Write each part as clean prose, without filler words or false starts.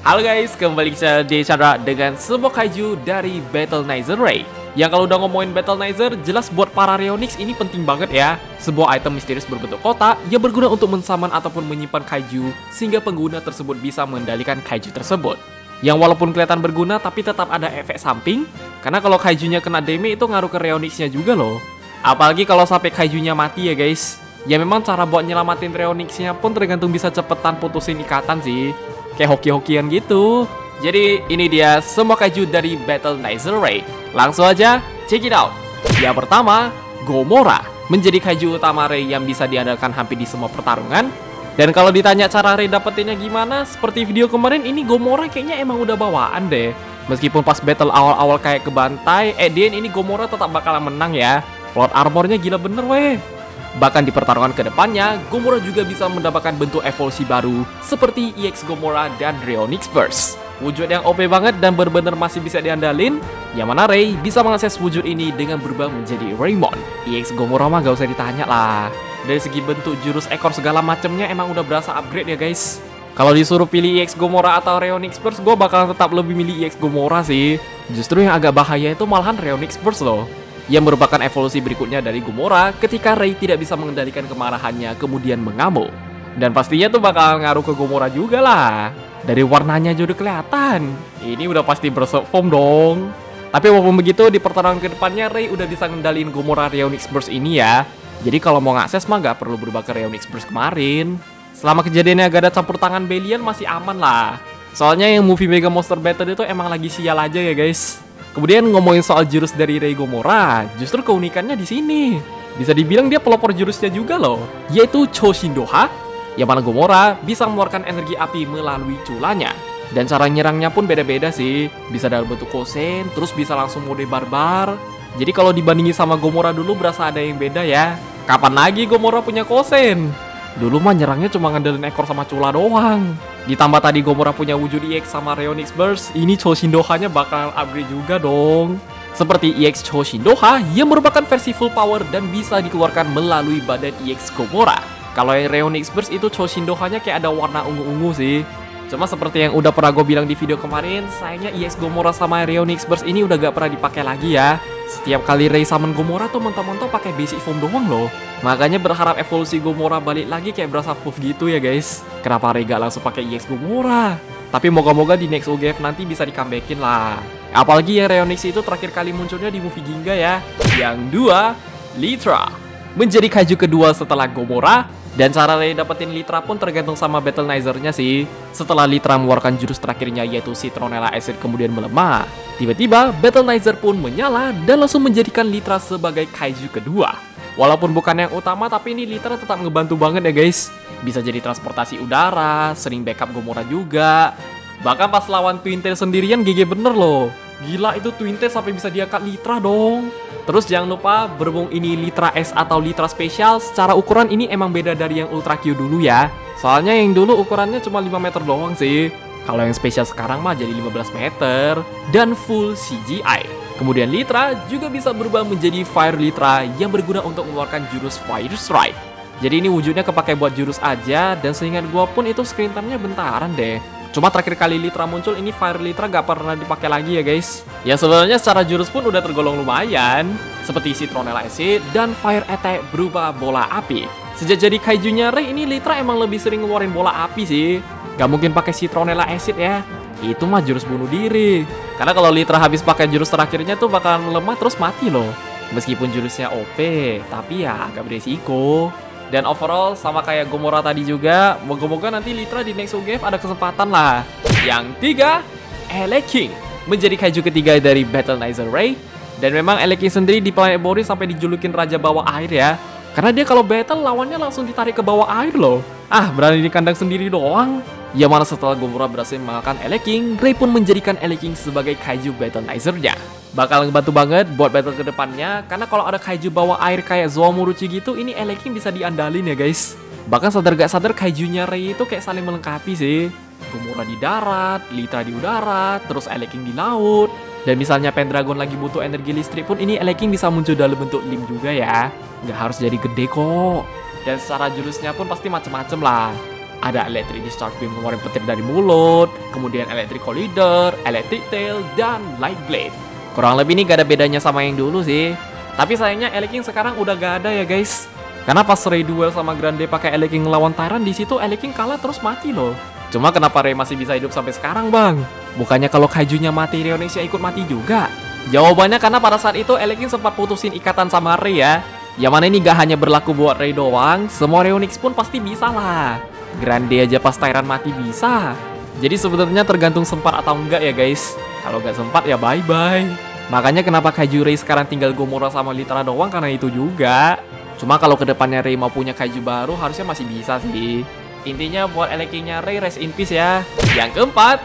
Halo guys, kembali saya di Chandra dengan sebuah kaiju dari Battlenizer Ray. Yang kalau udah ngomongin Battlenizer, jelas buat para Reonix ini penting banget ya. Sebuah item misterius berbentuk kotak yang berguna untuk mensaman ataupun menyimpan kaiju, sehingga pengguna tersebut bisa mengendalikan kaiju tersebut. Yang walaupun kelihatan berguna, tapi tetap ada efek samping, karena kalau kaijunya kena damage itu ngaruh ke Reonixnya juga loh. Apalagi kalau sampai kaijunya mati ya guys. Ya memang cara buat nyelamatin Reonixnya pun tergantung bisa cepetan putusin ikatan sih. Kayak hoki-hokian gitu. Jadi ini dia semua kaiju dari Battlenizer Ray. Langsung aja check it out. Yang pertama, Gomora menjadi kaiju utama Ray yang bisa diandalkan hampir di semua pertarungan. Dan kalau ditanya cara Ray dapetinnya gimana, seperti video kemarin ini Gomora kayaknya emang udah bawaan deh. Meskipun pas battle awal-awal kayak kebantai, ini Gomora tetap bakalan menang ya. Plot armornya gila bener weh. Bahkan di pertarungan kedepannya, Gomora juga bisa mendapatkan bentuk evolusi baru seperti EX Gomora dan Reonix Burst. Wujud yang OP banget dan benar-benar masih bisa diandalin, yang mana Ray bisa mengakses wujud ini dengan berubah menjadi Raymond. EX Gomora mah gak usah ditanya lah. Dari segi bentuk jurus ekor segala macamnya emang udah berasa upgrade ya guys. Kalau disuruh pilih EX Gomora atau Reonix Burst, gue bakalan tetap lebih milih EX Gomora sih. Justru yang agak bahaya itu malahan Reonix Burst loh, yang merupakan evolusi berikutnya dari Gomora ketika Ray tidak bisa mengendalikan kemarahannya kemudian mengamuk. Dan pastinya tuh bakal ngaruh ke Gomora juga lah. Dari warnanya aja udah kelihatan. Ini udah pasti berserk form dong. Tapi walaupun begitu, di pertarungan kedepannya Ray udah bisa ngendaliin Gomora Reonix Burst ini ya. Jadi kalau mau ngakses mah gak perlu berubah ke Reonix Burst kemarin. Selama kejadiannya gak ada campur tangan Belian masih aman lah. Soalnya yang movie Mega Monster Battle itu emang lagi sial aja ya guys. Kemudian ngomongin soal jurus dari Ray Gomora, justru keunikannya di sini. Bisa dibilang dia pelopor jurusnya juga loh, yaitu Choshindoha, yang mana Gomora bisa mengeluarkan energi api melalui culanya. Dan cara nyerangnya pun beda-beda sih, bisa dalam bentuk kosen, terus bisa langsung mode barbar. Jadi kalau dibandingin sama Gomora dulu berasa ada yang beda ya. Kapan lagi Gomora punya kosen? Dulu mah nyerangnya cuma ngandelin ekor sama cula doang. Ditambah tadi Gomora punya wujud EX sama Reonix Burst, ini Choshindoha-nya bakal upgrade juga dong. Seperti EX Choshindoha yang merupakan versi full power dan bisa dikeluarkan melalui badan EX Gomora. Kalau yang Reonix Burst itu Choshindoha-nya kayak ada warna ungu-ungu sih. Cuma seperti yang udah pernah gue bilang di video kemarin, sayangnya EX Gomora sama Reonix Burst ini udah gak pernah dipakai lagi ya. Setiap kali Ray summon Gomora tuh mentok-mentok pakai basic form doang loh. Makanya berharap evolusi Gomora balik lagi kayak berasa puff gitu ya guys. Kenapa Ray gak langsung pakai EX Gomora? Tapi moga-moga di next OGF nanti bisa di-comebackin lah. Apalagi yang Reonix itu terakhir kali munculnya di movie Ginga ya. Yang dua, Litra menjadi kaiju kedua setelah Gomora. Dan cara Ray dapetin Litra pun tergantung sama Battlenizer-nya sih. Setelah Litra mengeluarkan jurus terakhirnya yaitu Citronella Acid kemudian melemah, tiba-tiba Battlenizer pun menyala dan langsung menjadikan Litra sebagai kaiju kedua. Walaupun bukan yang utama, tapi ini Litra tetap ngebantu banget ya guys. Bisa jadi transportasi udara, sering backup Gomora juga. Bahkan pas lawan Twin Tail sendirian GG bener loh. Gila itu Twin Tail sampai bisa diangkat Litra dong. Terus jangan lupa, berhubung ini Litra S atau Litra Special, secara ukuran ini emang beda dari yang Ultra Q dulu ya. Soalnya yang dulu ukurannya cuma 5 meter doang sih. Kalau yang spesial sekarang mah jadi 15 meter dan full CGI. Kemudian Litra juga bisa berubah menjadi Fire Litra yang berguna untuk mengeluarkan jurus Fire Strike. Jadi ini wujudnya kepake buat jurus aja, dan seingat gua pun itu screen time-nya bentaran deh. Cuma terakhir kali Litra muncul ini Fire Litra gak pernah dipakai lagi ya guys. Ya sebenarnya secara jurus pun udah tergolong lumayan, seperti Citronella Acid dan Fire Attack berubah bola api. Sejak jadi kaijunya Ray ini Litra emang lebih sering ngeluarin bola api sih. Gak mungkin pakai Citronella Acid ya. Itu mah jurus bunuh diri. Karena kalau Litra habis pakai jurus terakhirnya tuh bakalan melemah terus mati loh. Meskipun jurusnya OP, tapi ya agak beresiko. Dan overall sama kayak Gomora tadi juga, moga-moga nanti Litra di next OGF ada kesempatan lah. Yang tiga, Eleking menjadi kaiju ketiga dari Battlenizer Ray. Dan memang Eleking sendiri di planet Boris sampai dijulukin Raja Bawah Air ya. Karena dia kalau battle lawannya langsung ditarik ke bawah air loh. Ah, berani di kandang sendiri doang. Yang mana setelah Gomora berhasil mengalahkan Eleking, Ray pun menjadikan Eleking sebagai kaiju Battlenizer-nya. Bakal ngebantu banget buat battle kedepannya, karena kalau ada kaiju bawah air kayak Zoamuruchi gitu, ini Eleking bisa diandalin ya guys. Bahkan sadar gak sadar kaijunya Ray itu kayak saling melengkapi sih. Gomora di darat, Litra di udara, terus Eleking di laut. Dan misalnya Pendragon lagi butuh energi listrik pun ini Eleking bisa muncul dalam bentuk lim juga ya. Gak harus jadi gede kok. Dan secara jurusnya pun pasti macem-macem lah. Ada Electric Discharge Beam ngeluarin petir dari mulut, kemudian Electric Collider, Electric Tail, dan Light Blade. Kurang lebih ini gak ada bedanya sama yang dulu sih. Tapi sayangnya Eleking sekarang udah gak ada ya guys. Karena pas Ray duel sama Grande pakai Eleking ngelawan Tyrant, di situ Eleking kalah terus mati loh. Cuma kenapa Ray masih bisa hidup sampai sekarang bang? Bukannya kalau Kaijunya mati, Rayonix ya ikut mati juga? Jawabannya karena pada saat itu Eleking sempat putusin ikatan sama Ray ya. Yang mana ini gak hanya berlaku buat Ray doang, semua Rayonix pun pasti bisa lah. Grande aja pas Tyrant mati bisa. Jadi sebenarnya tergantung sempat atau enggak ya guys. Kalau nggak sempat ya bye-bye. Makanya kenapa Kaiju Ray sekarang tinggal Gomora sama Litra doang karena itu juga. Cuma kalau kedepannya Ray mau punya Kaiju baru harusnya masih bisa sih. Intinya buat Elekingnya Ray rest in peace ya. Yang keempat,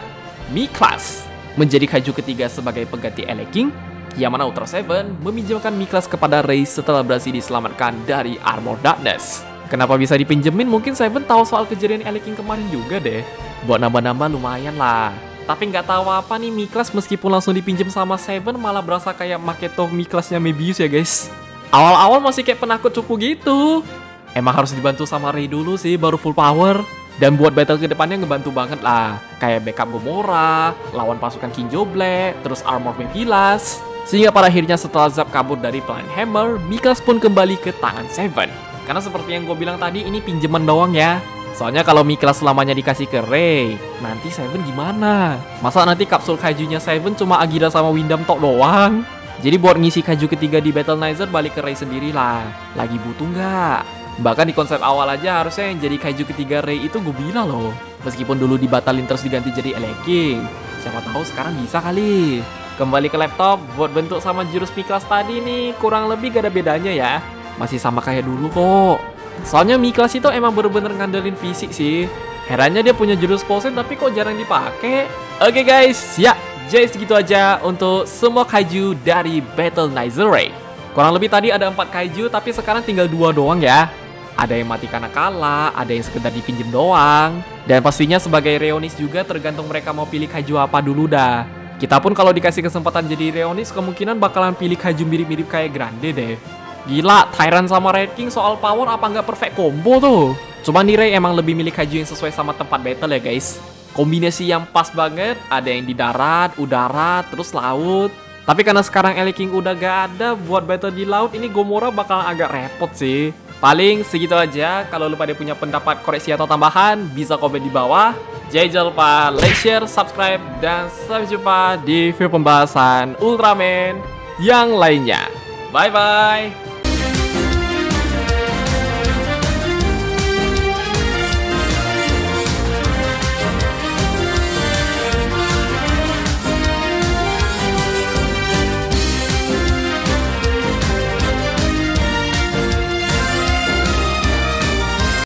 Miklas. Menjadi Kaiju ketiga sebagai pengganti Eleking, yang mana Ultra Seven meminjamkan Miklas kepada Ray setelah berhasil diselamatkan dari Armor Darkness. Kenapa bisa dipinjemin? Mungkin Seven tahu soal kejadian Eleking kemarin juga deh. Buat nambah-nambah lumayan lah. Tapi nggak tahu apa nih Miklas meskipun langsung dipinjam sama Seven malah berasa kayak Maketo Miklasnya Mebius ya guys. Awal-awal masih kayak penakut cupu gitu. Emang harus dibantu sama Ray dulu sih baru full power. Dan buat battle kedepannya ngebantu banget lah. Kayak backup Gomora, lawan pasukan Kinjo Black, terus armor Mepilas. Sehingga pada akhirnya setelah Zap kabur dari Planet Hammer, Miklas pun kembali ke tangan Seven. Karena seperti yang gue bilang tadi, ini pinjaman doang ya. Soalnya kalau Miklas selamanya dikasih ke Ray, nanti Seven gimana? Masa nanti kapsul Kaijunya Seven cuma Agira sama Windam tok doang? Jadi buat ngisi Kaiju ketiga di Battlenizer balik ke Ray sendirilah. Lagi butuh nggak? Bahkan di konsep awal aja harusnya yang jadi Kaiju ketiga Ray itu gue bilang loh. Meskipun dulu dibatalin terus diganti jadi Eleking. Siapa tahu sekarang bisa kali. Kembali ke laptop, buat bentuk sama jurus Miklas tadi nih kurang lebih gak ada bedanya ya. Masih sama kayak dulu kok. Soalnya Miklas itu emang bener-bener ngandelin fisik sih. Herannya dia punya jurus Posen tapi kok jarang dipakai. Oke guys, ya jadi segitu aja untuk semua Kaiju dari Battlenizer Ray. Kurang lebih tadi ada 4 Kaiju tapi sekarang tinggal 2 doang ya. Ada yang mati karena kalah, ada yang sekedar dipinjem doang. Dan pastinya sebagai Rayonix juga tergantung mereka mau pilih Kaiju apa dulu dah. Kita pun kalau dikasih kesempatan jadi Rayonix kemungkinan bakalan pilih Kaiju mirip-mirip kayak Grande deh. Gila, Tyrant sama Red King soal power apa nggak perfect combo tuh? Cuma nih Ray emang lebih milih Kaiju yang sesuai sama tempat battle ya guys. Kombinasi yang pas banget, ada yang di darat, udara, terus laut. Tapi karena sekarang Eleking udah gak ada, buat battle di laut ini Gomora bakal agak repot sih. Paling segitu aja. Kalau lu pada punya pendapat, koreksi atau tambahan, bisa komen di bawah. Jadi jangan lupa like, share, subscribe, dan sampai jumpa di video pembahasan Ultraman yang lainnya. Bye-bye!